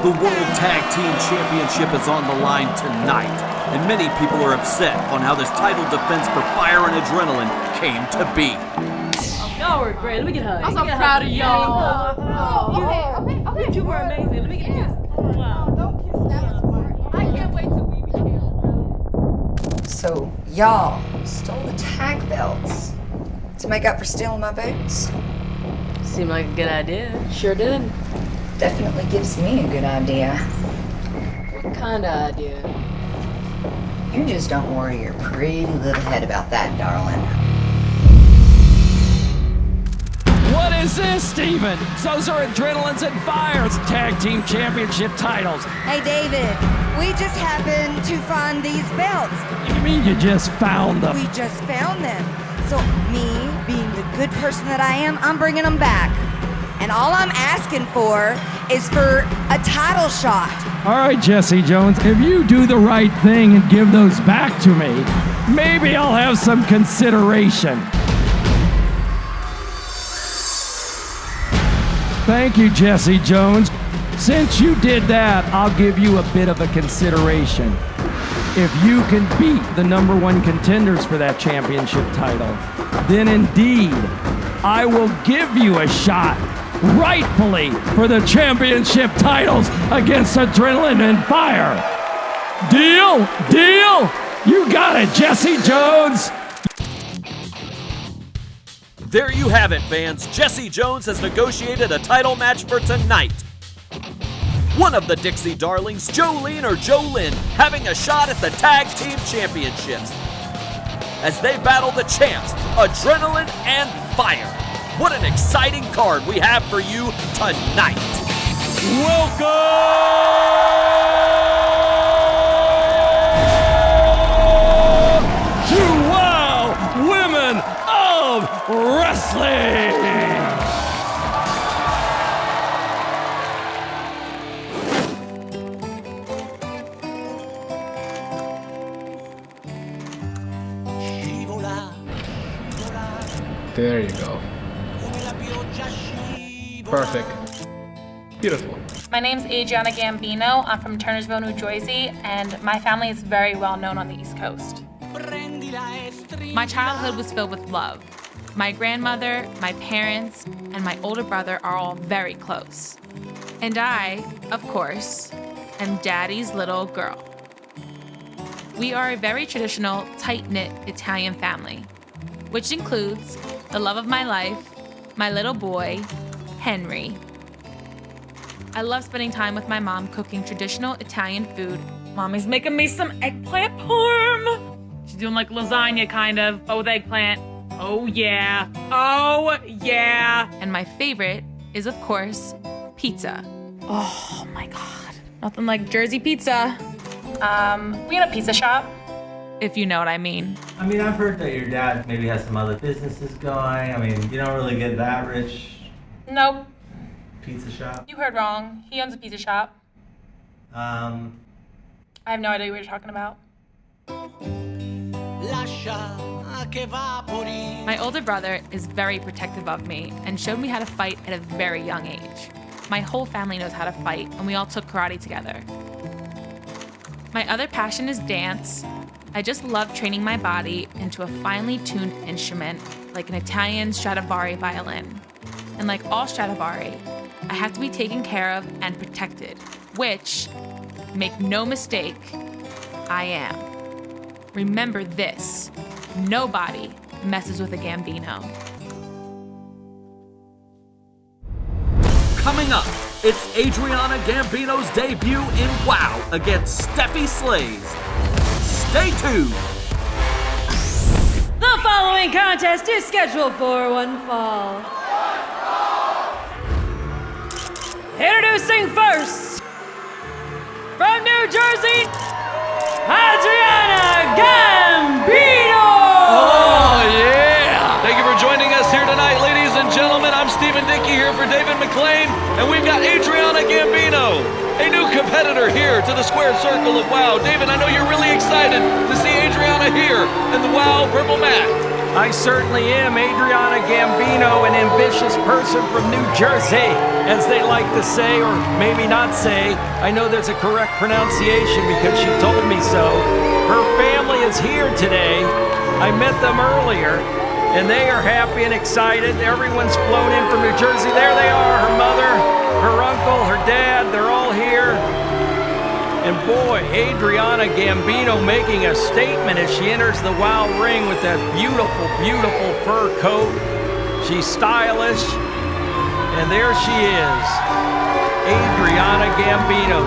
The World Tag Team Championship is on the line tonight, and many people are upset on how this title defense for Fire and Adrenaline came to be. Y'all were great. Let me get hugged. I'm so proud of y'all. Okay. You two were amazing. Let me get a kiss. Wow. Don't kiss that. I can't wait till we become. So, y'all stole the tag belts to make up for stealing my boots? Seemed like a good idea. Sure did. Definitely gives me a good idea. What kind of idea? You just don't worry your pretty little head about that, darling. What is this, Steven? Those are Adrenaline's and Fire's Tag Team Championship titles. Hey, David, we just happened to find these belts. You mean you just found them? We just found them. So me, being the good person that I am, I'm bringing them back. And all I'm asking for is for a title shot. All right, Jesse Jones, if you do the right thing and give those back to me, maybe I'll have some consideration. Thank you, Jesse Jones. Since you did that, I'll give you a bit of a consideration. If you can beat the #1 contenders for that championship title, then indeed, I will give you a shot, rightfully, for the championship titles against Adrenaline and Fire. Deal? Deal? You got it, Jesse Jones. There you have it, fans. Jesse Jones has negotiated a title match for tonight. One of the Dixie Darlings, Jolene or Jolyn, having a shot at the Tag Team Championships as they battle the champs, Adrenaline and Fire. What an exciting card we have for you tonight. Welcome to Wow Women of Wrestling. There you go. Perfect. Beautiful. My name's Adriana Gambino. I'm from Turnersville, New Jersey, and my family is very well known on the East Coast. My childhood was filled with love. My grandmother, my parents, and my older brother are all very close. And I, of course, am Daddy's little girl. We are a very traditional, tight-knit Italian family, which includes the love of my life, my little boy, Henry. I love spending time with my mom cooking traditional Italian food. Mommy's making me some eggplant parm. She's doing like lasagna kind of, but with eggplant. Oh yeah, oh yeah. And my favorite is, of course, pizza. Oh my God, nothing like Jersey pizza. We had a pizza shop, if you know what I mean. I mean, I've heard that your dad maybe has some other businesses going. I mean, you don't really get that rich. Nope. Pizza shop? You heard wrong. He owns a pizza shop. I have no idea what you're talking about. My older brother is very protective of me and showed me how to fight at a very young age. My whole family knows how to fight, and we all took karate together. My other passion is dance. I just love training my body into a finely tuned instrument like an Italian Stradivari violin. And like all Stradivari, I have to be taken care of and protected, which, make no mistake, I am. Remember this, nobody messes with a Gambino. Coming up, it's Adriana Gambino's debut in WoW against Stephy Slays. Stay tuned. The following contest is scheduled for one fall. Introducing first, from New Jersey, Adriana Gambino! Oh, yeah! Thank you for joining us here tonight, ladies and gentlemen. I'm Stephen Dickey here for David McLean, and we've got Adriana Gambino, a new competitor here to the square circle of WoW. David, I know you're really excited to see Adriana here in the WoW purple mat. I certainly am Adriana Gambino, an ambitious person from New Jersey, as they like to say, or maybe not say. I know there's a correct pronunciation because she told me so. Her family is here today. I met them earlier, and they are happy and excited. Everyone's flown in from New Jersey. There they are, her mother, her uncle, her dad, they're all here. And boy, Adriana Gambino making a statement as she enters the WOW ring with that beautiful, beautiful fur coat. She's stylish, and there she is, Adriana Gambino.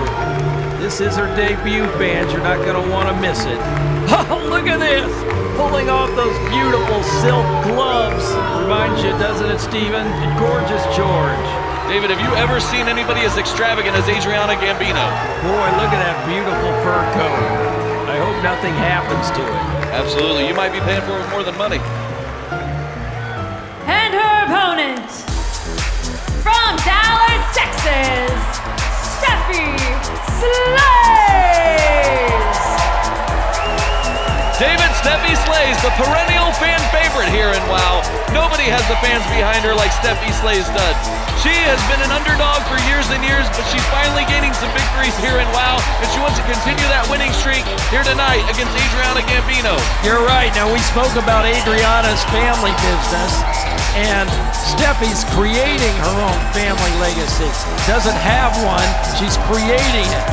This is her debut, fans. You're not gonna wanna miss it. Oh, look at this, pulling off those beautiful silk gloves. Reminds you, doesn't it, Steven? Gorgeous George. David, have you ever seen anybody as extravagant as Adriana Gambino? Boy, look at that beautiful fur coat. I hope nothing happens to it. Absolutely. You might be paying for it with more than money. And her opponent, from Dallas, Texas, Stephy Slays. David, Stephy Slays, the perennial fan favorite here in WOW. Nobody has the fans behind her like Stephy Slays does. She has been an underdog for years and years, but she's finally gaining some victories here in WOW, and she wants to continue that winning streak here tonight against Adriana Gambino. You're right. Now, we spoke about Adriana's family business, and Stephy's creating her own family legacy. Doesn't have one, she's creating it.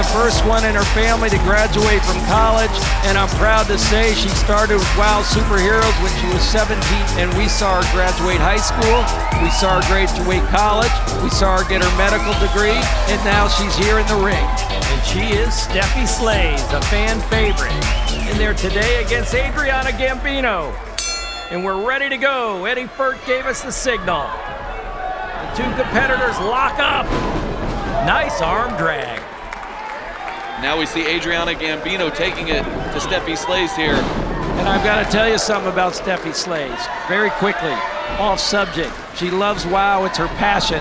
The first one in her family to graduate from college, and I'm proud to say she started with WOW Superheroes when she was 17, and we saw her graduate high school, we saw her graduate college, we saw her get her medical degree, and now she's here in the ring. And she is Stephy Slays, a fan favorite. And they're today against Adriana Gambino. And we're ready to go. Eddie Furt gave us the signal. The two competitors lock up. Nice arm drag. Now we see Adriana Gambino taking it to Stephy Slays here. And I've got to tell you something about Stephy Slays. Very quickly, off subject. She loves WOW, it's her passion.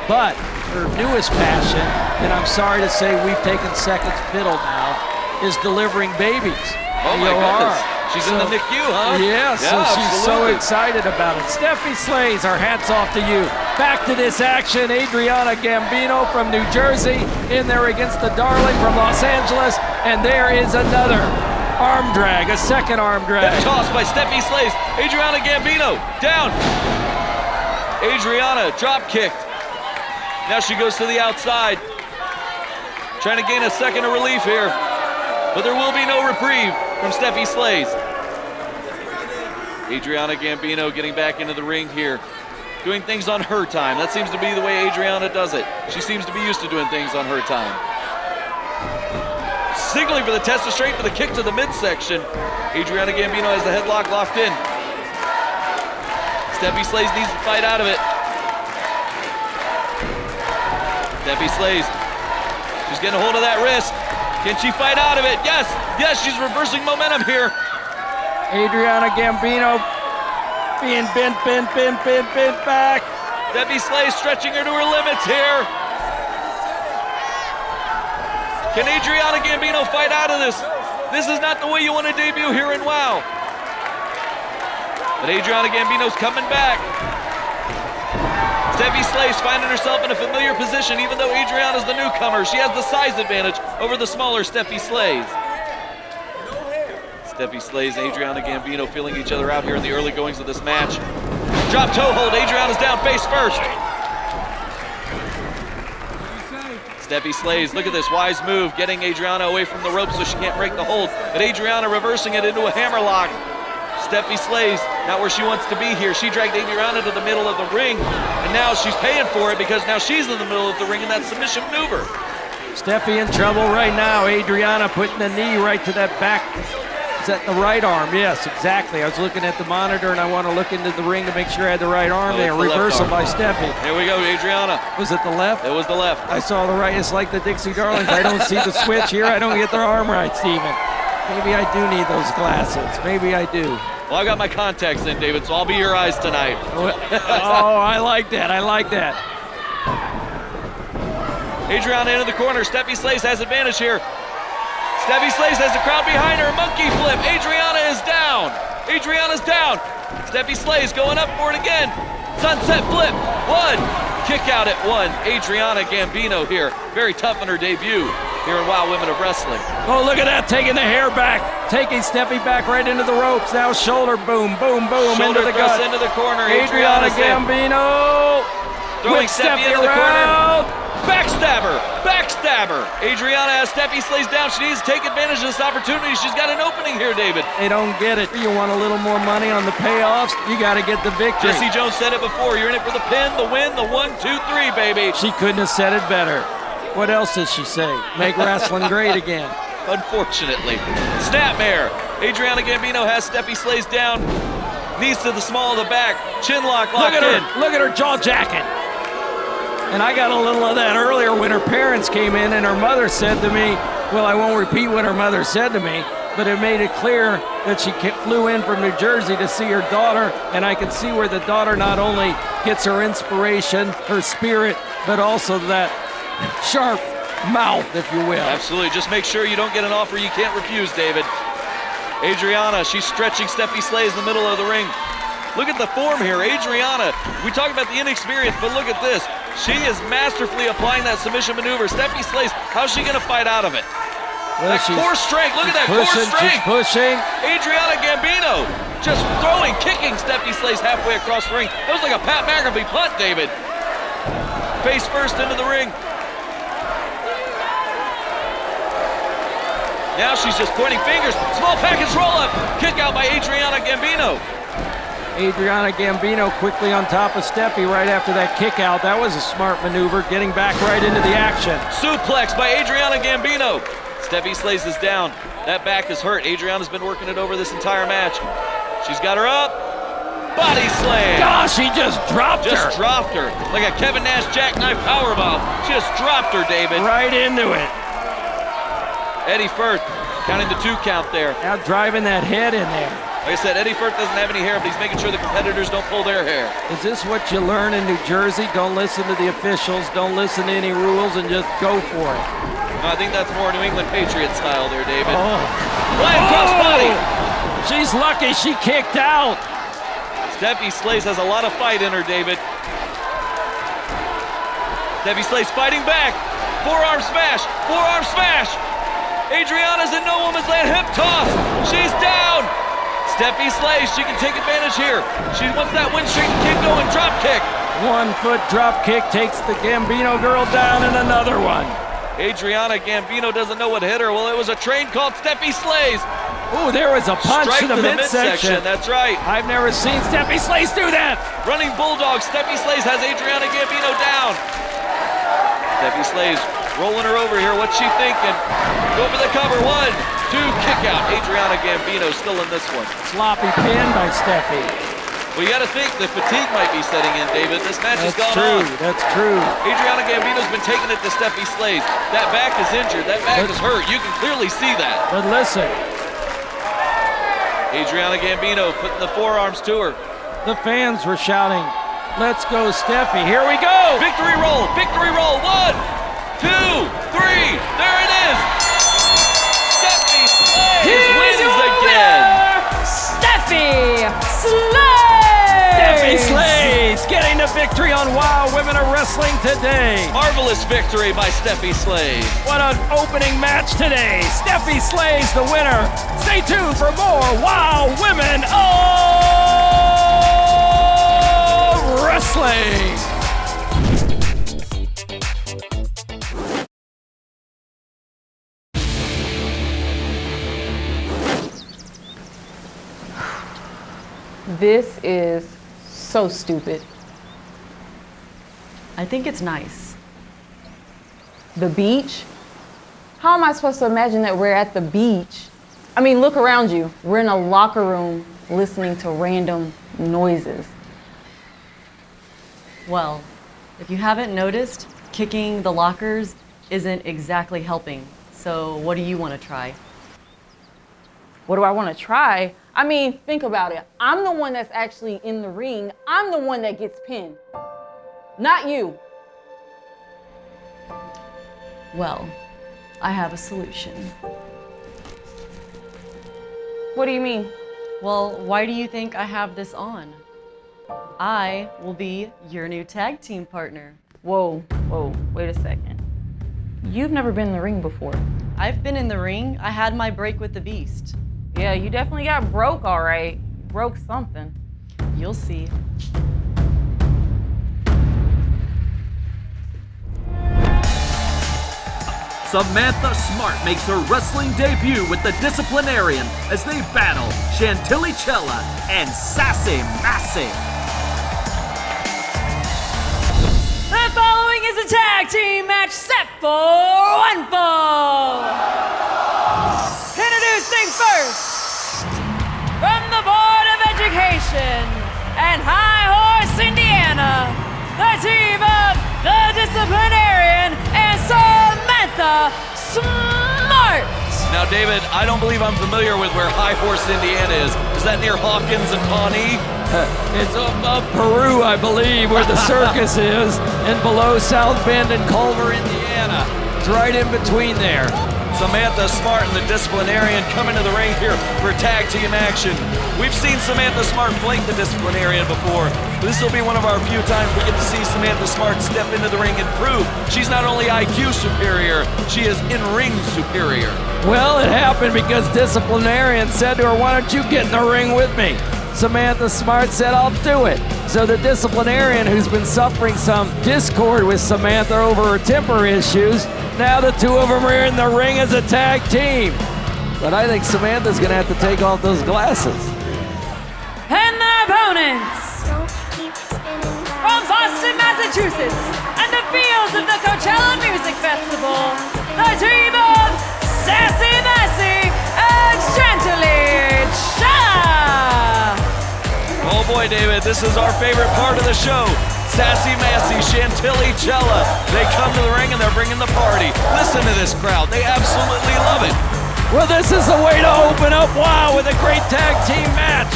But her newest passion, and I'm sorry to say we've taken second fiddle now, is delivering babies. Oh my goodness. She's in the NICU, huh? Yeah, so she's absolutely. so excited about it. Stephy Slays, our hats off to you. Back to this action, Adriana Gambino from New Jersey in there against the darling from Los Angeles, and there is another arm drag, a second arm drag. Hip toss by Stephy Slays. Adriana Gambino down. Adriana drop kicked. Now she goes to the outside, trying to gain a second of relief here, but there will be no reprieve from Stephy Slays. Adriana Gambino getting back into the ring here, doing things on her time. That seems to be the way Adriana does it. She seems to be used to doing things on her time. Signaling for the test of strength for the kick to the midsection. Adriana Gambino has the headlock locked in. Stephy Slays needs to fight out of it. Stephy Slays, she's getting a hold of that wrist. Can she fight out of it? Yes, yes, she's reversing momentum here. Adriana Gambino being bent back. Stephy Slays stretching her to her limits here. Can Adriana Gambino fight out of this? This is not the way you want to debut here in WOW. But Adriana Gambino's coming back. Stephy Slays finding herself in a familiar position, even though Adriana's the newcomer. She has the size advantage over the smaller Stephy Slays. Stephy Slays and Adriana Gambino feeling each other out here in the early goings of this match. Drop toe hold, Adriana's down face first. Stephy Slays, look at this wise move, getting Adriana away from the rope so she can't break the hold. But Adriana reversing it into a hammerlock. Stephy Slays, not where she wants to be here. She dragged Adriana to the middle of the ring, and now she's paying for it because now she's in the middle of the ring in that submission maneuver. Stephy in trouble right now. Adriana putting the knee right to that back. Is that the right arm? Yes, exactly. I was looking at the monitor, and I want to look into the ring to make sure I had the right arm there. Reversal by Stephy. Here we go, Adriana. Was it the left? It was the left. I saw the right. It's like the Dixie Darlings. I don't see the switch here. I don't get their arm right, Steven. Maybe I do need those glasses. Maybe I do. Well, I got my contacts in, David, so I'll be your eyes tonight. Oh, I like that. I like that. Adriana into the corner. Stephy Slays has advantage here. Stephy Slays has the crowd behind her. Monkey flip. Adriana is down. Adriana's down. Steffi Slays going up for it again. Sunset flip, 1. Kick out at 1. Adriana Gambino here. Very tough in her debut here in Wild Women of Wrestling. Oh, look at that, taking the hair back. Taking Steffi back right into the ropes. Now shoulder boom, boom, boom, Shoulder into the thrust gut. into the corner. Adriana Gambino. Throwing With Steffi into Steffi the corner. around. Backstabber, backstabber. Adriana has Steffi Slays down. She needs to take advantage of this opportunity. She's got an opening here, David. They don't get it. You want a little more money on the payoffs, you got to get the victory. Jesse Jones said it before. You're in it for the pin, the win, the 1, 2, 3, baby. She couldn't have said it better. What else does she say? Make wrestling great again. Unfortunately. Snapmare. Adriana Gambino has Steffi Slays down. Knees to the small of the back. Chin lock locked in. Look at her jaw jacket. And I got a little of that earlier when her parents came in and her mother said to me, well, I won't repeat what her mother said to me, but it made it clear that she flew in from New Jersey to see her daughter, and I can see where the daughter not only gets her inspiration, her spirit, but also that sharp mouth, if you will. Absolutely. Just make sure you don't get an offer you can't refuse, David. Adriana, she's stretching Steffi Slays in the middle of the ring. Look at the form here. Adriana, we talk about the inexperience, but look at this. She is masterfully applying that submission maneuver. Steffi Slays, how's she going to fight out of it? Well, that core strength. Look at that core strength. She's pushing. Adriana Gambino just throwing, kicking Steffi Slays halfway across the ring. That was like a Pat McAfee punt, David. Face first into the ring. Now she's just pointing fingers. Small package roll-up. Kick out by Adriana Gambino. Adriana Gambino quickly on top of Steffi right after that kick out. That was a smart maneuver, getting back right into the action. Suplex by Adriana Gambino. Steffi Slays is down. That back is hurt. Adriana's been working it over this entire match. She's got her up. Body slam. Gosh, he just dropped her. Just dropped her. Like a Kevin Nash jackknife powerbomb. Just dropped her, David. Right into it. Eddie Firth counting the 2 count there. Now driving that head in there. Like I said, Eddie Firth doesn't have any hair, but he's making sure the competitors don't pull their hair. Is this what you learn in New Jersey? Don't listen to the officials, don't listen to any rules, and just go for it. No, I think that's more New England Patriot style there, David. Oh. Flying cross body. She's lucky she kicked out. Steffi Slays has a lot of fight in her, David. Steffi Slays fighting back. Forearm smash, forearm smash. Adriana's in no woman's land, hip toss. She's down. Steffi Slays, she can take advantage here. She wants that win streak to keep going. Drop kick. 1 foot drop kick takes the Gambino girl down, and another one. Adriana Gambino doesn't know what hit her. Well, it was a train called Steffi Slays. Ooh, there was a punch Strike to the midsection. That's right. I've never seen Steffi Slays do that. Running bulldog. Steffi Slays has Adriana Gambino down. Steffi Slays rolling her over here. What's she thinking? Go for the cover. 1, 2, kick out. Adriana Gambino still in this one. Sloppy pin by Steffi. Well, you got to think that fatigue might be setting in, David. This match has gone on. That's true. Adriana Gambino's been taking it to Steffi Slays. That back is injured. That back is hurt. You can clearly see that. But listen. Adriana Gambino putting the forearms to her. The fans were shouting, let's go, Steffi. Here we go. Victory roll. Victory roll. 1, 2, 3. There it is. Steffi Slays wins again. Steffi Slays! Steffi Slays getting the victory on Wild Women of Wrestling today. Marvelous victory by Steffi Slays. What an opening match today. Steffi Slays the winner. Stay tuned for more Wild Women of Wrestling. This is so stupid. I think it's nice. The beach? How am I supposed to imagine that we're at the beach? I mean, look around you. We're in a locker room listening to random noises. Well, if you haven't noticed, kicking the lockers isn't exactly helping. So what do you want to try? What do I want to try? I mean, think about it. I'm the one that's actually in the ring. I'm the one that gets pinned, not you. Well, I have a solution. What do you mean? Well, why do you think I have this on? I will be your new tag team partner. Whoa, wait a second. You've never been in the ring before. I've been in the ring. I had my break with the Beast. Yeah, you definitely got broke, all right. Broke something. You'll see. Samantha Smart makes her wrestling debut with the Disciplinarian as they battle Chantilly Chella and Sassy Massey. The following is a tag team match set for one fall. Introducing first, from the Board of Education and High Horse, Indiana, the team of the Disciplinarian and Samantha Smart. Now, David, I don't believe I'm familiar with where High Horse, Indiana is. Is that near Hawkins and Pawnee? It's up Peru, I believe, where the circus is, and below South Bend and Culver, Indiana. It's right in between there. Samantha Smart and the Disciplinarian coming to the ring here for tag team action. We've seen Samantha Smart flank the Disciplinarian before. This will be one of our few times we get to see Samantha Smart step into the ring and prove she's not only IQ superior, she is in-ring superior. Well, it happened because Disciplinarian said to her, "Why don't you get in the ring with me?" Samantha Smart said, "I'll do it." So the Disciplinarian, who's been suffering some discord with Samantha over her temper issues, now the two of them are in the ring as a tag team. But I think Samantha's gonna have to take off those glasses. And the opponents, from Boston, Massachusetts, and the fields of the Coachella Music Festival, the team of Sassy Massey and Chantilly Chella. Oh boy, David, this is our favorite part of the show. Sassy Massey, Chantilly Chella. They come to the ring and they're bringing the party. Listen to this crowd. They absolutely love it. Well, this is the way to open up WOW with a great tag team match.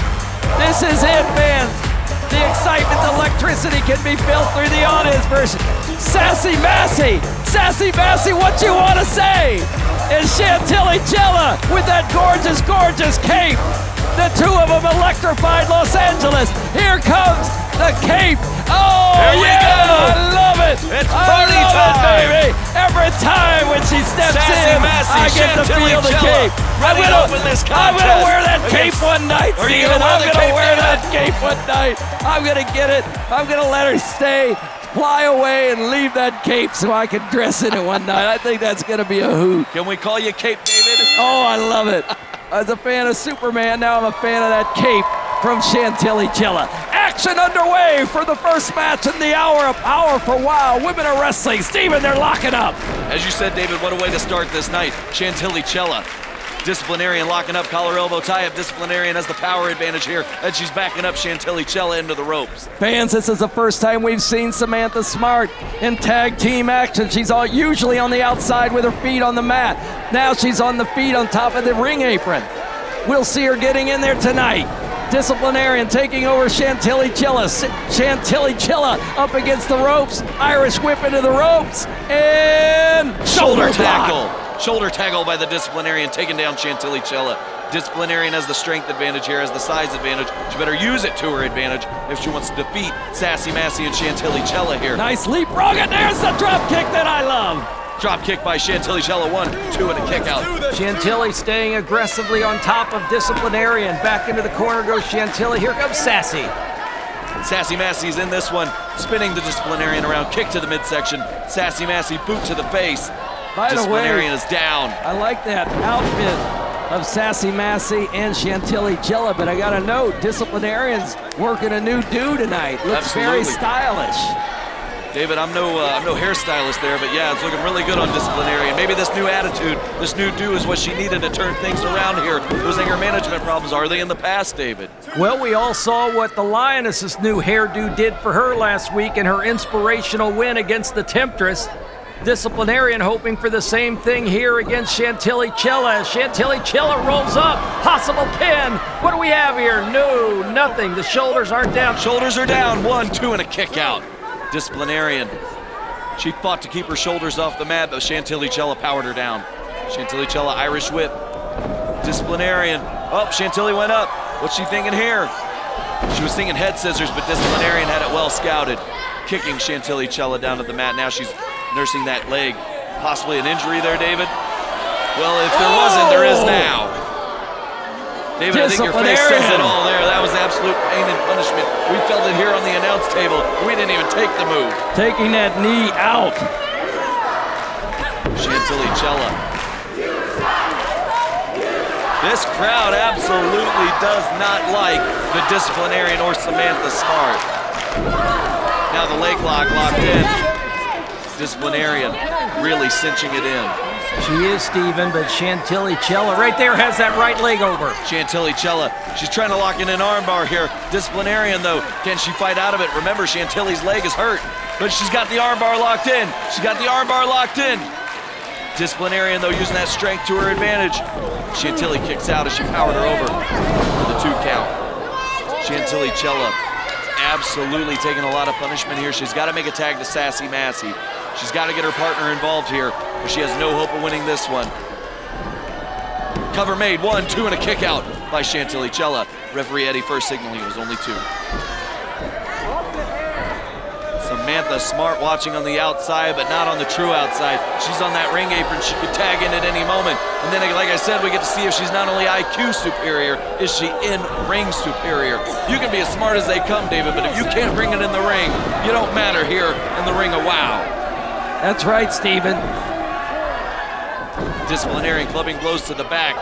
This is it, fans. The excitement, the electricity can be felt through the audience version. Sassy Massey, what you want to say? And Chantilly Chella with that gorgeous, gorgeous cape. The two of them electrified Los Angeles. Here comes the cape. Oh, Here we yeah, go. I love it. It's I party love time. it, baby. Every time when she steps Sassy in, Massey, I get to Chantilly feel the Chella, cape. ready to open this I'm contest gonna wear that cape against- one night, Are you Steven. gonna wear I'm the gonna cape, wear David? that cape one night. I'm gonna get it. I'm gonna let her stay, fly away, and leave that cape so I can dress in it one night. I think that's gonna be a hoot. Can we call you Cape David? Oh, I love it. As a fan of Superman, now I'm a fan of that cape from Chantilly Chella. Action underway for the first match in the hour of Power for WOW. Women are wrestling. Steven, they're locking up. As you said, David, what a way to start this night. Chantilly Chella. Disciplinarian locking up, collar elbow tie up. Disciplinarian has the power advantage here as she's backing up Chantilly Chella into the ropes. Fans, this is the first time we've seen Samantha Smart in tag team action. She's usually on the outside with her feet on the mat. Now she's on the feet on top of the ring apron. We'll see her getting in there tonight. Disciplinarian taking over Chantilly Chella. Chantilly Chella up against the ropes. Irish whip into the ropes. And shoulder tackle. block. Shoulder tackle by the Disciplinarian, taking down Chantilly Chella. Disciplinarian has the strength advantage here, has the size advantage. She better use it to her advantage if she wants to defeat Sassy Massey and Chantilly Chella here. Nice leapfrog, and there's the drop kick that I love. Drop kick by Chantilly Chella, 1, 2, and a kick out. Chantilly staying aggressively on top of Disciplinarian. Back into the corner goes Chantilly. Here comes Sassy. Sassy Massey's in this one, spinning the Disciplinarian around, kick to the midsection. Sassy Massey, boot to the face. By the way, Disciplinarian is down. I like that outfit of Sassy Massey and Chantilly Chella, but I got a note, Disciplinarian's working a new do tonight. Looks very Absolutely. stylish. David, I'm no hairstylist there, but yeah, it's looking really good on Disciplinarian. Maybe this new attitude, this new do is what she needed to turn things around here. Those anger management problems, are they in the past, David? Well, we all saw what the Lioness's new hairdo did for her last week in her inspirational win against the Temptress. Disciplinarian hoping for the same thing here against Chantilly Chella. As Chantilly Chella rolls up, possible pin. What do we have here? No, nothing. The shoulders aren't down. Shoulders are down, 1, 2, and a kick out. Disciplinarian. She fought to keep her shoulders off the mat, but Chantilly Chella powered her down. Chantilly Chella, Irish whip. Disciplinarian. Oh, Chantilly went up. What's she thinking here? She was thinking head scissors, but Disciplinarian had it well scouted. Kicking Chantilly Cella down to the mat. Now she's nursing that leg. Possibly an injury there, David? Well, if there wasn't, there is now. David, I think your face says it all there. That was absolute pain and punishment. We felt it here on the announce table. We didn't even take the move. Taking that knee out. Chantilly Cella. This crowd absolutely does not like the Disciplinarian or Samantha Smart. Now the leg lock locked in. Disciplinarian really cinching it in. She is, Steven, but Chantilly Cella right there has that right leg over. Chantilly Cella, she's trying to lock in an armbar here. Disciplinarian, though, can she fight out of it? Remember, Chantilly's leg is hurt, but she's got the armbar locked in. She's got the armbar locked in. Disciplinarian, though, using that strength to her advantage. Chantilly kicks out as she powered her over for the 2 count. Chantilly Cella absolutely taking a lot of punishment here. She's got to make a tag to Sassy Massey. She's got to get her partner involved here, or she has no hope of winning this one. Cover made, 1, 2, and a kick out by Chantilly Cella. Referee Eddie first signaling it was only 2. Samantha Smart watching on the outside, but not on the true outside. She's on that ring apron. She could tag in at any moment. And then, like I said, we get to see if she's not only IQ superior, is she in-ring superior. You can be as smart as they come, David, but if you can't bring it in the ring, you don't matter here in the ring of WOW. That's right, Steven. Disciplinarian clubbing blows to the back.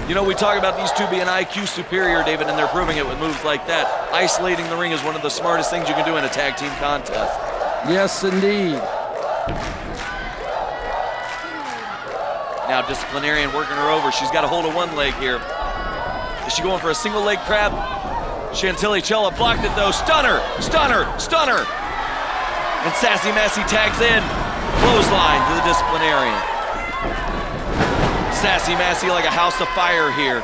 You know, we talk about these two being IQ superior, David, and they're proving it with moves like that. Isolating the ring is one of the smartest things you can do in a tag team contest. Yes, indeed. Now Disciplinarian working her over. She's got a hold of one leg here. Is she going for a single leg crab? Chantilly Cella blocked it though. Stunner, stunner, stunner. And Sassy Massey tags in. Clothesline to the Disciplinarian. Sassy Massey like a house of fire here.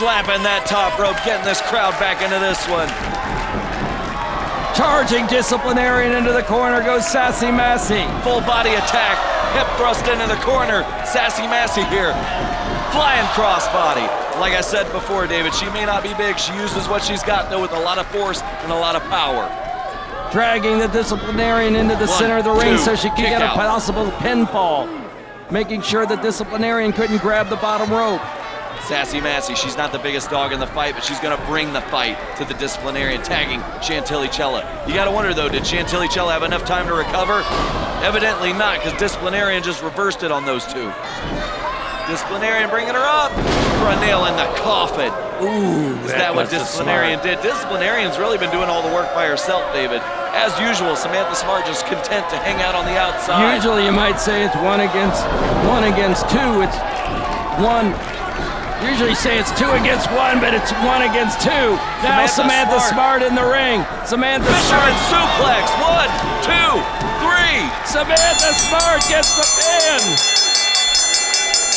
Slapping that top rope, getting this crowd back into this one. Charging Disciplinarian into the corner goes Sassy Massey. Full body attack, hip thrust into the corner. Sassy Massey here. Flying crossbody. Like I said before, David, she may not be big. She uses what she's got though with a lot of force and a lot of power. Dragging the Disciplinarian into the center of the ring so she can get a possible pinfall. Making sure the Disciplinarian couldn't grab the bottom rope. Sassy Massey, she's not the biggest dog in the fight, but she's gonna bring the fight to the Disciplinarian, tagging Chantilly Cella. You gotta wonder though, did Chantilly Cella have enough time to recover? Evidently not, because Disciplinarian just reversed it on those two. Disciplinarian bringing her up for a nail in the coffin. Ooh, is that what Disciplinarian did? Disciplinarian's really been doing all the work by herself, David. As usual, Samantha Smart just content to hang out on the outside. Usually you might say it's one against two. It's one. Usually say it's 2 against 1, but it's 1 against 2. Now Samantha Smart in the ring. Samantha Smart. Suplex. 1, 2, 3. Samantha Smart gets the pin.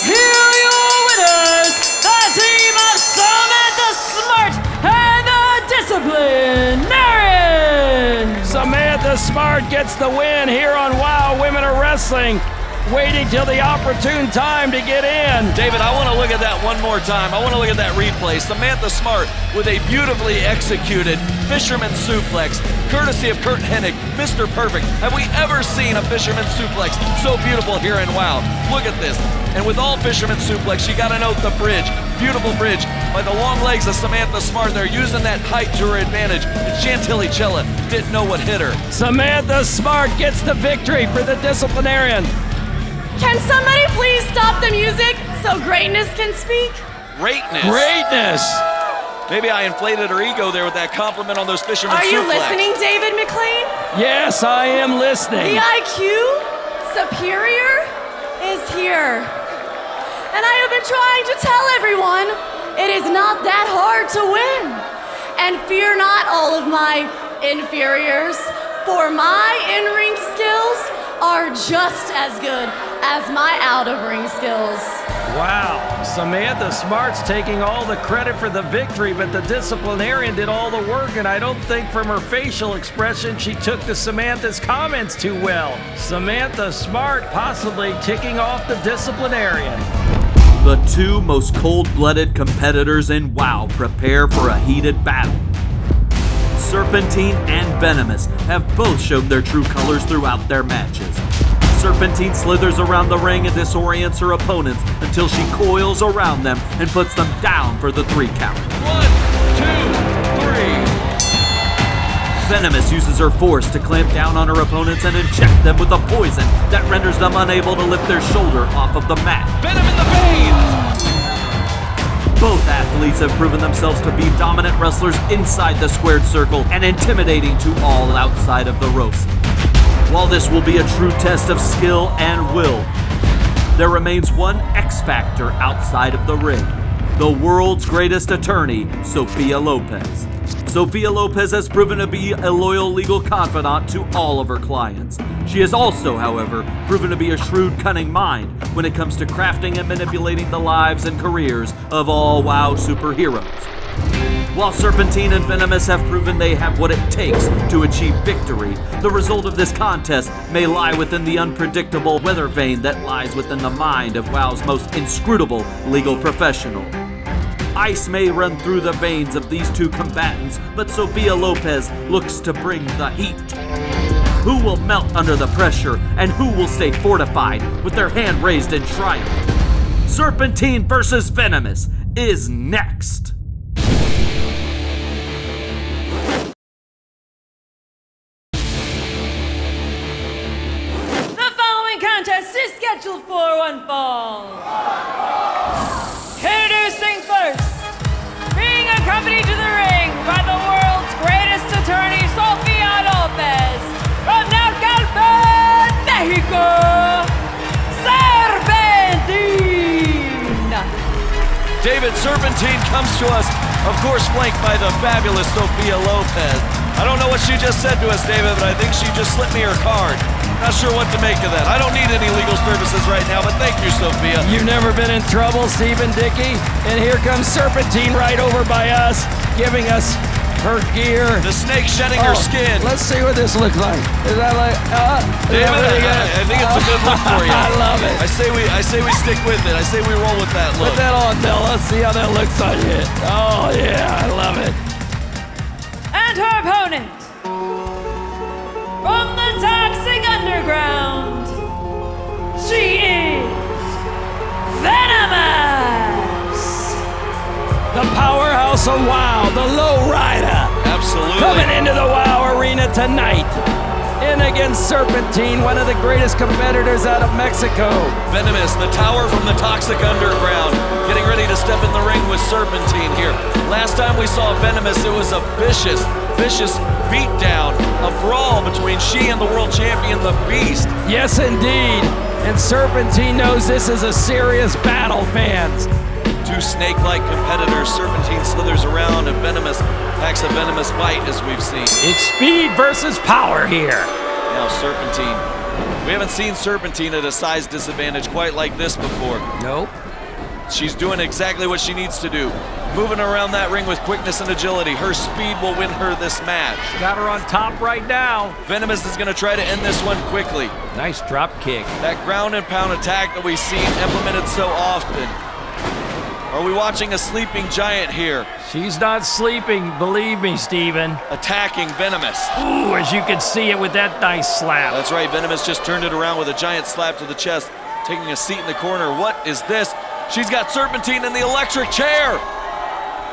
Here are your winners, the team of Samantha Smart and the Disciplinarian. Samantha Smart gets the win here on WOW Women of Wrestling. Waiting till the opportune time to get in. David, I want to look at that one more time. I want to look at that replay. Samantha Smart with a beautifully executed fisherman suplex, courtesy of Kurt Hennig, Mr. Perfect. Have we ever seen a fisherman suplex so beautiful here in WOW? Look at this. And with all fisherman suplex, you got to note the bridge. Beautiful bridge by the long legs of Samantha Smart. They're using that height to her advantage. And Chantilly Cella didn't know what hit her. Samantha Smart gets the victory for the Disciplinarian. Can somebody please stop the music so greatness can speak? Greatness? Greatness! Maybe I inflated her ego there with that compliment on those fishermen Are you suplex. listening, David McLean? Yes, I am listening. The IQ superior is here. And I have been trying to tell everyone it is not that hard to win. And fear not all of my inferiors, for my in-ring skills are just as good as my out-of-ring skills. Wow, Samantha Smart's taking all the credit for the victory, but the Disciplinarian did all the work, and I don't think from her facial expression she took to Samantha's comments too well. Samantha Smart possibly ticking off the Disciplinarian. The two most cold-blooded competitors in WoW prepare for a heated battle. Serpentine and Venomous have both shown their true colors throughout their matches. Serpentine slithers around the ring and disorients her opponents until she coils around them and puts them down for the 3 count. 1, 2, 3. Venomous uses her force to clamp down on her opponents and inject them with a poison that renders them unable to lift their shoulder off of the mat. Venom in the veins! Both athletes have proven themselves to be dominant wrestlers inside the squared circle and intimidating to all outside of the ropes. While this will be a true test of skill and will, there remains one X factor outside of the ring: the world's greatest attorney, Sophia Lopez. Sophia Lopez has proven to be a loyal legal confidant to all of her clients. She has also, however, proven to be a shrewd, cunning mind when it comes to crafting and manipulating the lives and careers of all WoW superheroes. While Serpentine and Venomous have proven they have what it takes to achieve victory, the result of this contest may lie within the unpredictable weather vane that lies within the mind of WoW's most inscrutable legal professional. Ice may run through the veins of these two combatants, but Sophia Lopez looks to bring the heat. Who will melt under the pressure, and who will stay fortified with their hand raised in triumph? Serpentine versus Venomous is next. The following contest is scheduled for one fall. Introducing first, being accompanied to the ring by the world's greatest attorney, Sophia Lopez, from Naucalpan, Mexico, Serpentine. David, Serpentine comes to us, of course, flanked by the fabulous Sophia Lopez. I don't know what she just said to us, David, but I think she just slipped me her card. Not sure what to make of that. I don't need any legal services right now, but thank you, Sophia. You've never been in trouble, Stephen Dickey. And here comes Serpentine right over by us, giving us her gear. The snake shedding her skin. Let's see what this looks like. Is that like, David, I think it's a good look for you. I love it. I say we stick with it. I say we roll with that look. Put that on, Bill. Let's see how that looks on you. Oh, yeah, I love it. And her opponent, from the toxic underground, she is Venomous. The powerhouse of WoW, the low rider. Absolutely. Coming into the WoW arena tonight. In against Serpentine, one of the greatest competitors out of Mexico. Venomous, the tower from the toxic underground, getting ready to step in the ring with Serpentine here. Last time we saw Venomous, it was a vicious beatdown, a brawl between she and the world champion, the Beast. Yes, indeed. And Serpentine knows this is a serious battle, fans. Two snake-like competitors. Serpentine slithers around and Venomous packs a venomous bite, as we've seen. It's speed versus power here. Now Serpentine. We haven't seen Serpentine at a size disadvantage quite like this before. Nope. She's doing exactly what she needs to do. Moving around that ring with quickness and agility. Her speed will win her this match. Got her on top right now. Venomous is going to try to end this one quickly. Nice drop kick. That ground and pound attack that we've seen implemented so often. Are we watching a sleeping giant here? She's not sleeping, believe me, Steven. Attacking Venomous. Ooh, as you can see it with that nice slap. That's right, Venomous just turned it around with a giant slap to the chest, taking a seat in the corner. What is this? She's got Serpentine in the electric chair.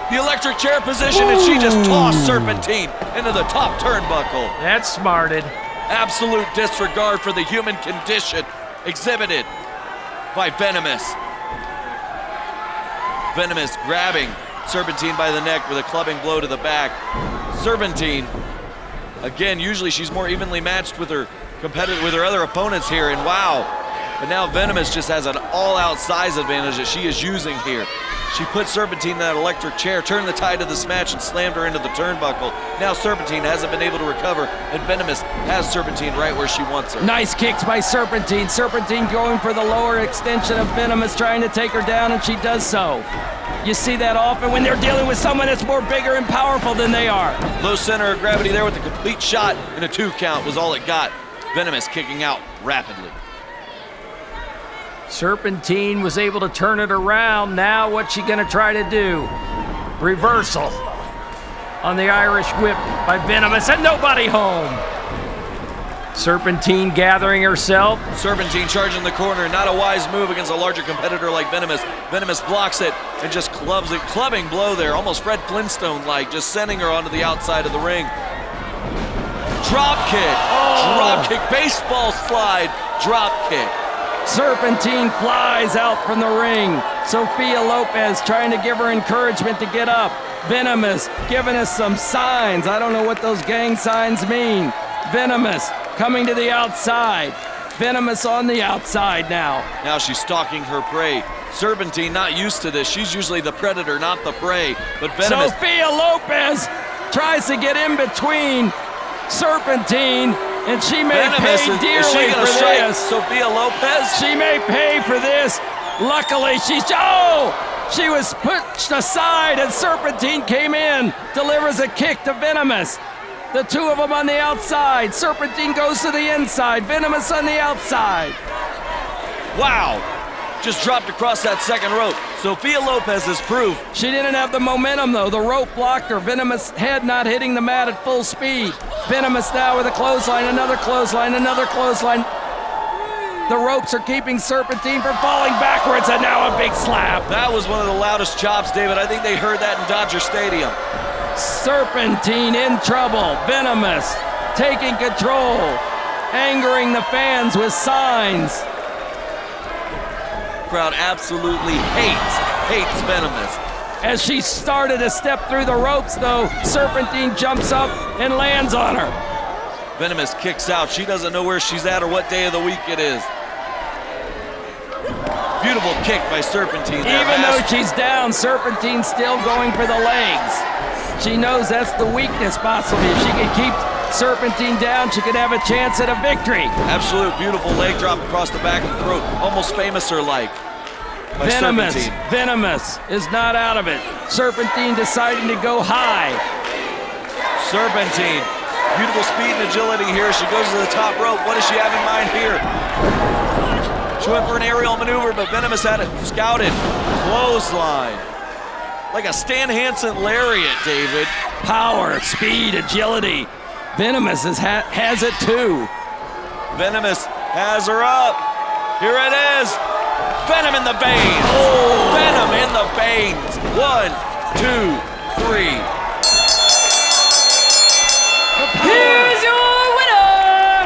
The electric chair position, and she just tossed Serpentine into the top turnbuckle. That's smarted. Absolute disregard for the human condition exhibited by Venomous. Venomous grabbing Serpentine by the neck with a clubbing blow to the back. Serpentine, again, usually she's more evenly matched with her other opponents here, and wow. But now Venomous just has an all-out size advantage that she is using here. She put Serpentine in that electric chair, turned the tide of this match, and slammed her into the turnbuckle. Now Serpentine hasn't been able to recover, and Venomous has Serpentine right where she wants her. Nice kicks by Serpentine. Serpentine going for the lower extension of Venomous, trying to take her down, and she does so. You see that often when they're dealing with someone that's more bigger and powerful than they are. Low center of gravity there with a complete shot, and a 2 count was all it got. Venomous kicking out rapidly. Serpentine was able to turn it around. Now what's she gonna try to do? Reversal on the Irish whip by Venomous, and nobody home. Serpentine gathering herself. Serpentine charging the corner, not a wise move against a larger competitor like Venomous. Venomous blocks it and just clubs it, clubbing blow there, almost Fred Flintstone-like, just sending her onto the outside of the ring. Drop kick, drop kick, baseball slide, drop kick. Serpentine flies out from the ring. Sophia Lopez trying to give her encouragement to get up. Venomous giving us some signs. I don't know what those gang signs mean. Venomous coming to the outside. Venomous on the outside now. Now she's stalking her prey. Serpentine not used to this. She's usually the predator, not the prey. But Venomous... Sophia Lopez tries to get in between Serpentine, and she may Venomous, pay dearly is she gonna for strike this. Sophia Lopez? She may pay for this. Luckily, she was pushed aside, and Serpentine came in, delivers a kick to Venomous. The two of them on the outside. Serpentine goes to the inside. Venomous on the outside. Wow. Just dropped across that second rope. Sophia Lopez is proof. She didn't have the momentum, though. The rope blocked her. Venomous head not hitting the mat at full speed. Venomous now with a clothesline, another clothesline, another clothesline. The ropes are keeping Serpentine from falling backwards, and now a big slap. That was one of the loudest chops, David. I think they heard that in Dodger Stadium. Serpentine in trouble. Venomous taking control, angering the fans with signs. Crowd absolutely hates Venomous. As she started to step through the ropes, though, Serpentine jumps up and lands on her. Venomous kicks out. She doesn't know where she's at or what day of the week it is. Beautiful kick by Serpentine. Even though she's down, Serpentine's still going for the legs. She knows that's the weakness, possibly. If she can keep Serpentine down, she could have a chance at a victory. Absolute beautiful leg drop across the back of the throat. Almost Famouser-like by Serpentine. Venomous is not out of it. Serpentine deciding to go high. Serpentine, beautiful speed and agility here. She goes to the top rope. What does she have in mind here? She went for an aerial maneuver, but Venomous had it scouted. Clothesline. Like a Stan Hansen lariat, David. Power, speed, agility. Venomous has it too. Venomous has her up. Here it is. Venom in the veins. Oh. Venom in the veins. 1, 2, 3. Here's your winner,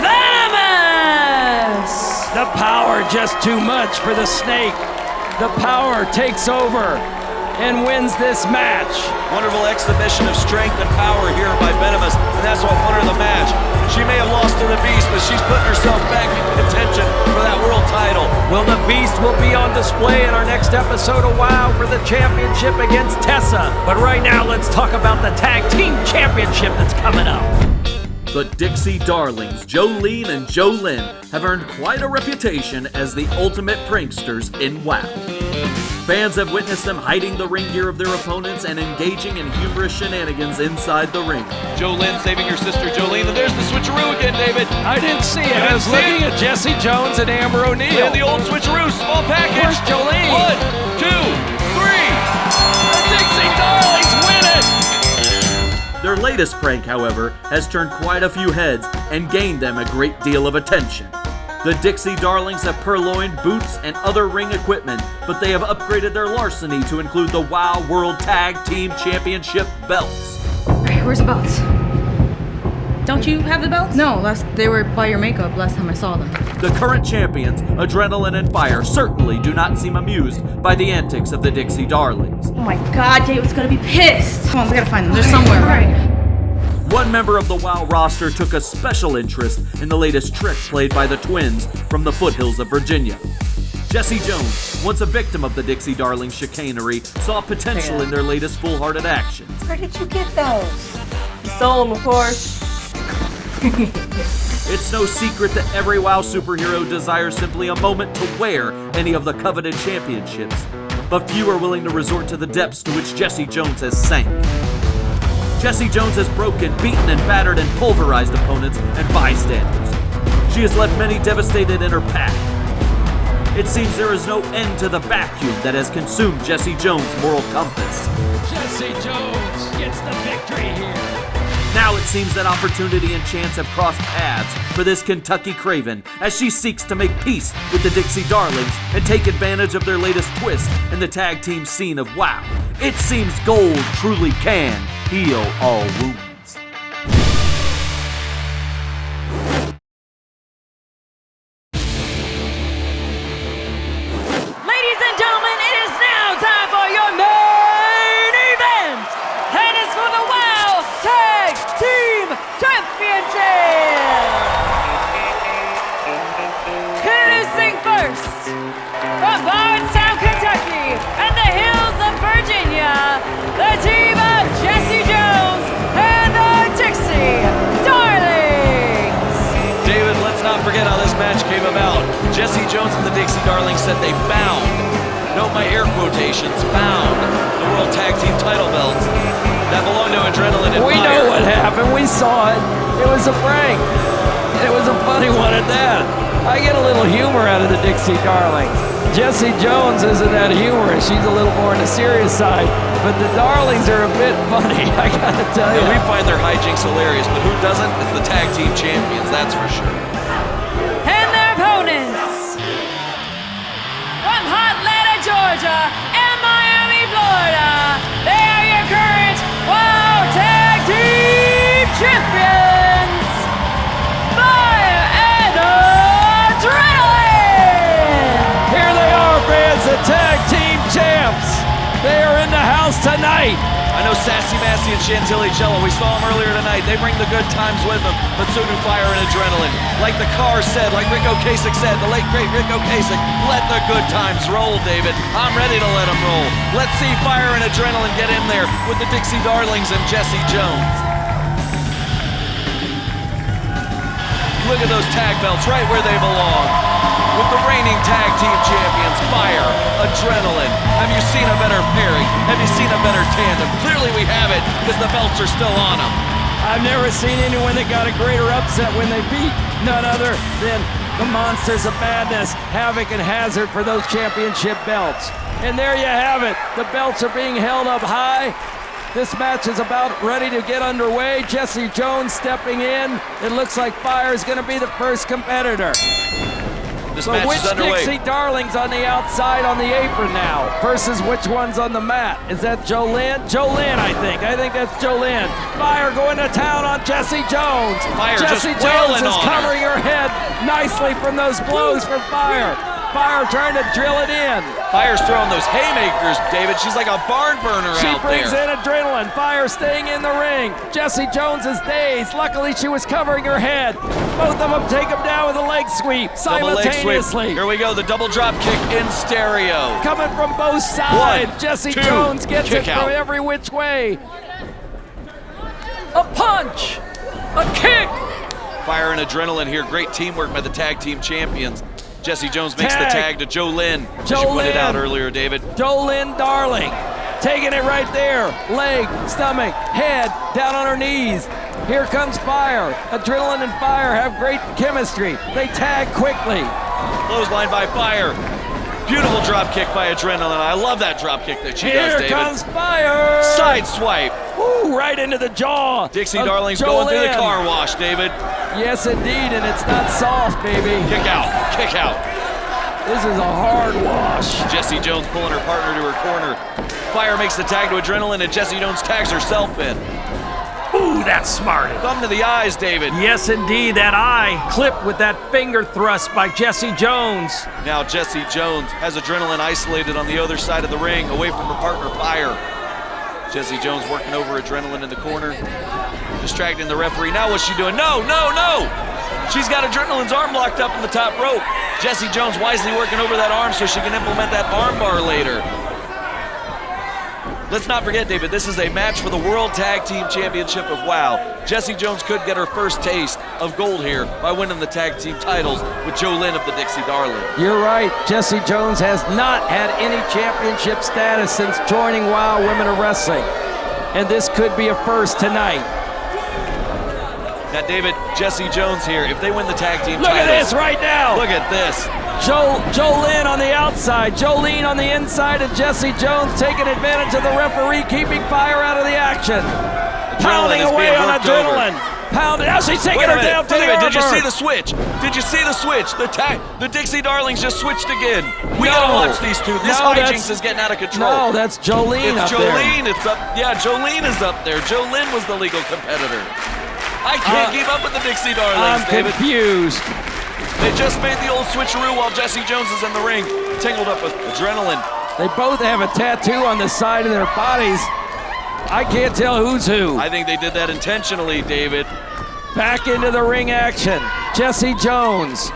Venomous! The power just too much for the snake. The power takes over and wins this match. Wonderful exhibition of strength and power here by Venomous, and that's what won her the match. She may have lost to the Beast, but she's putting herself back in contention for that world title. Well, the Beast will be on display in our next episode of WOW for the championship against Tessa. But right now, let's talk about the Tag Team Championship that's coming up. The Dixie Darlings, Jolene and Jolynn, have earned quite a reputation as the ultimate pranksters in WOW. Fans have witnessed them hiding the ring gear of their opponents and engaging in humorous shenanigans inside the ring. Jolynn saving her sister Jolene, and there's the switcheroo again, David. I didn't see it. I was looking at Jesse Jones and Amber O'Neal. And the old switcheroo, small package. Where's Jolene? 1, 2, 3. The Dixie Darlings win it! Their latest prank, however, has turned quite a few heads and gained them a great deal of attention. The Dixie Darlings have purloined boots and other ring equipment, but they have upgraded their larceny to include the WOW World Tag Team Championship belts. Hey, where's the belts? Don't you have the belts? No, they were by your makeup last time I saw them. The current champions, Adrenaline and Fire, certainly do not seem amused by the antics of the Dixie Darlings. Oh my god, David's gonna be pissed. Come on, we gotta find them. They're somewhere. Right. One member of the WOW roster took a special interest in the latest trick played by the twins from the foothills of Virginia. Jesse Jones, once a victim of the Dixie Darlings chicanery, saw potential in their latest full-hearted actions. Where did you get those? Stole them, of course. It's no secret that every WOW superhero desires simply a moment to wear any of the coveted championships, but few are willing to resort to the depths to which Jesse Jones has sank. Jesse Jones has broken, beaten, and battered and pulverized opponents and bystanders. She has left many devastated in her path. It seems there is no end to the vacuum that has consumed Jesse Jones' moral compass. Jesse Jones gets the victory here. Now it seems that opportunity and chance have crossed paths for this Kentucky Craven as she seeks to make peace with the Dixie Darlings and take advantage of their latest twist in the tag team scene of WOW. It seems gold truly can heal all wounds. Ladies and gentlemen, it is now time for your main event. And it's for the WOW Tag Team Championship. Here to sing first, from Bardstown, Kentucky, and the hills of Virginia, the team of Jesse Jones and the Dixie Darlings. David, let's not forget how this match came about. Jesse Jones and the Dixie Darlings said they found, note my air quotations, found the World Tag Team title belts that belong to Adrenaline and We Fire. know what happened. We saw it. It was a prank. And it was a funny one at that. I get a little humor out of the Dixie Darlings. Jessie Jones isn't that humorous. She's a little more on the serious side. But the Darlings are a bit funny, I gotta tell you. We find their hijinks hilarious, but who doesn't? It's the tag team champions, that's for sure. And their opponents, from Atlanta, Georgia, and Miami, Florida, they are your current WOW Tag Team Champions, Fire and Adrenaline! Here they are, fans, the tag team champs. They are in the house tonight. I know Sassy Massey and Chantilly Cello, we saw them earlier tonight. They bring the good times with them, but so do Fire and Adrenaline. Like the car said, like Rick Ocasek said, the late great Rick Ocasek, let the good times roll, David. I'm ready to let them roll. Let's see Fire and Adrenaline get in there with the Dixie Darlings and Jesse Jones. Look at those tag belts right where they belong. With the reigning tag team champions, Fire, Adrenaline. Have you seen a better pairing? Have you seen a better tandem? Clearly we have it, because the belts are still on them. I've never seen anyone that got a greater upset when they beat none other than the Monsters of Madness, Havoc and Hazard for those championship belts. And there you have it. The belts are being held up high. This match is about ready to get underway. Jesse Jones stepping in. It looks like Fire is going to be the first competitor. This So match which is underway. Dixie Darlings on the outside on the apron now versus which one's on the mat? Is that Jolynn? Jolynn, I think. I think that's Jolynn. Fire going to town on Jesse Jones. Fire Jesse just Jones wailing is on covering her head nicely from those blows from Fire. Fire trying to drill it in. Fire's throwing those haymakers, David. She's like a barn burner She out brings there. in Adrenaline. Fire staying in the ring. Jesse Jones is dazed. Luckily, she was covering her head. Both of them take him down with a leg sweep Double leg sweep. simultaneously. Here we go, the double drop kick in stereo. Coming from both sides. One, Jesse two, Jones gets kick it out. from every which way. A punch. A kick. Fire and Adrenaline here. Great teamwork by the tag team champions. Jesse Jones makes the Tag. tag to Jolynn. As you Jolynn. pointed out earlier, David. Jolynn Darling taking it right there. Leg, stomach, head, down on her knees. Here comes Fire. Adrenaline and Fire have great chemistry. They tag quickly. Clothesline by Fire. Beautiful drop kick by Adrenaline. I love that drop kick that she does, Here David. comes Fire. Side swipe. Ooh, right into the jaw. Dixie of Darling's going through the Jolynn. car wash, David. Yes, indeed, and it's not soft, baby. Kick out, kick out. This is a hard wash. Jesse Jones pulling her partner to her corner. Fire makes the tag to Adrenaline, and Jesse Jones tags herself in. Ooh, that's smart. Thumb to the eyes, David. Yes, indeed, that eye clipped with that finger thrust by Jesse Jones. Now Jesse Jones has Adrenaline isolated on the other side of the ring, away from her partner, Fire. Jesse Jones working over Adrenaline in the corner, distracting the referee. Now what's she doing? No, no, no! She's got Adrenaline's arm locked up in the top rope. Jesse Jones wisely working over that arm so she can implement that arm bar later. Let's not forget, David, this is a match for the World Tag Team Championship of WOW. Jesse Jones could get her first taste of gold here by winning the tag team titles with Jolynn of the Dixie Darling. You're right. Jesse Jones has not had any championship status since joining WOW Women of Wrestling. And this could be a first tonight. Now, David, Jesse Jones here, if they win the tag team Look titles, at this right now. Look at this. Jolene on the outside, Jolene on the inside, and Jesse Jones taking advantage of the referee, keeping Fire out of the action. Pounding away on Adrenaline. Pounding. Now she's taking her down to the armor. Did you see the switch? Did you see the switch? The Dixie Darlings just switched again. We gotta watch these two. This hijinks is getting out of control. No, that's Jolene up there. It's Jolene. It's up. Yeah, Jolene is up there. Jolene was the legal competitor. I can't keep up with the Dixie Darlings, I'm David. confused. They just made the old switcheroo while Jesse Jones is in the ring, tangled up with Adrenaline. They both have a tattoo on the side of their bodies. I can't tell who's who. I think they did that intentionally, David. Back into the ring action. Jesse Jones.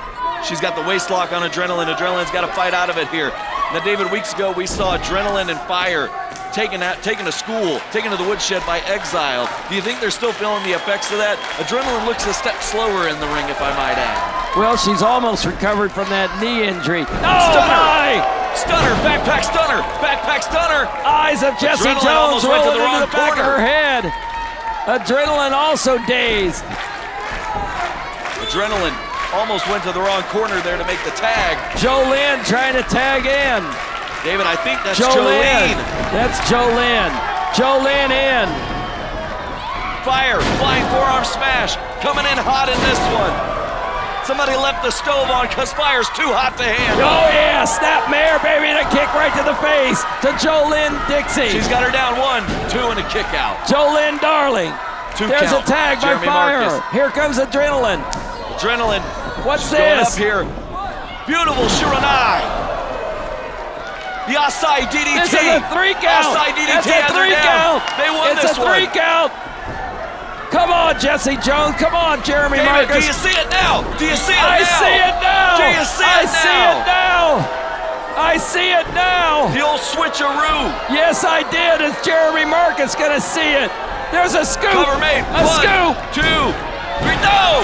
She's got the waist lock on Adrenaline. Adrenaline's got to fight out of it here. Now, David, weeks ago we saw Adrenaline and Fire taken to school, taken to the woodshed by Exile. Do you think they're still feeling the effects of that? Adrenaline looks a step slower in the ring, if I might add. Well, she's almost recovered from that knee injury. Stunner! Stunner! Backpack stunner! Backpack stunner! Eyes of Jesse Jones rolling into the back of her head. Adrenaline also dazed. Adrenaline almost went to the wrong corner there to make the tag. Jolene trying to tag in. David, I think that's Jolene. That's Jolene. Jolene in. Fire, flying forearm smash, coming in hot in this one. Somebody left the stove on because Fire's too hot to handle. Oh yeah, snap mare, baby, and a kick right to the face to Jolene Dixie. She's got her down 1, 2, and a kick out. Jolene Darling. There's a tag by Fire. Marcus. Here comes Adrenaline. Adrenaline. What's this? Going up here. Beautiful Shiranai. The Asai DDT. This is a 3 count. Asai DDT. That's a 3 count. They won It's this a 3 count. Come on, Jesse Jones. Come on, Jeremy David, Marcus. do you see it now? Do you see it I now? see it now. Do you see I it now? see it now. I see it now. The old switcheroo. Yes, I did. Is Jeremy Marcus gonna see it? There's a scoop. Cover made. A scoop. 1, 2, 3. No!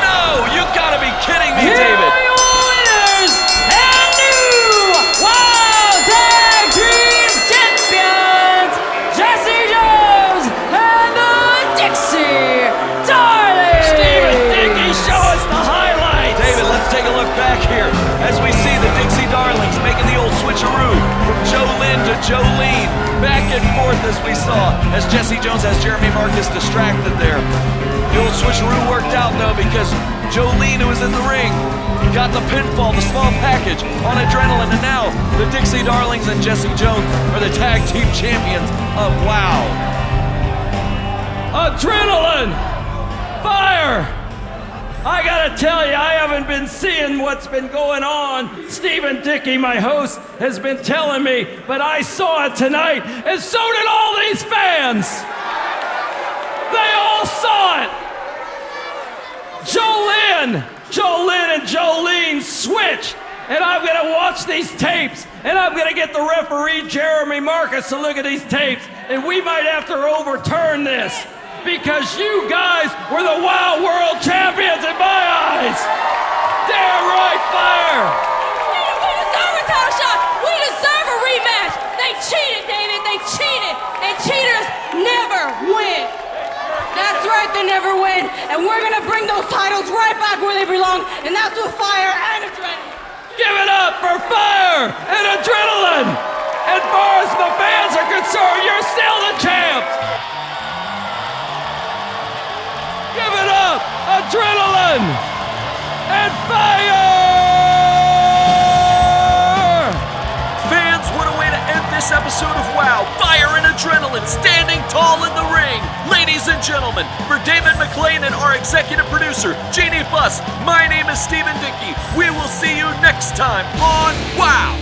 No! You gotta be kidding me, Here David. are your winners and new Wild Tag Team Champions, Jesse Jones and the Dixie Darlings. Stephen Dickey, show us the highlights. David, let's take a look back here as we see the Dixie Darlings making the old switcheroo from Jolene to Jolene. Back and forth as we saw as Jesse Jones has Jeremy Marcus distracted there. The old switcheroo worked out though because Jolene, who was in the ring, got the pinfall, the small package on Adrenaline, and now the Dixie Darlings and Jesse Jones are the tag team champions of WOW. Adrenaline! Fire! I gotta tell you, I haven't been seeing what's been going on. Stephen Dickey, my host, has been telling me, but I saw it tonight, and so did all these fans. They all saw it. Jolene and Jolene switch, and I'm gonna watch these tapes, and I'm gonna get the referee Jeremy Marcus to look at these tapes, and we might have to overturn this. Because you guys were the WOW World Champions in my eyes! Damn right, Fire! We deserve a title shot! We deserve a rematch! They cheated, David! They cheated! And cheaters never win! That's right, they never win! And we're gonna bring those titles right back where they belong, and that's with Fire and Adrenaline! Give it up for Fire and Adrenaline! As far as the fans are concerned, you're still the champs! Give it up, Adrenaline and Fire! Fans, what a way to end this episode of WOW. Fire and Adrenaline standing tall in the ring. Ladies and gentlemen, for David McClain and our executive producer, Jeannie Fuss, my name is Stephen Dickey. We will see you next time on WOW.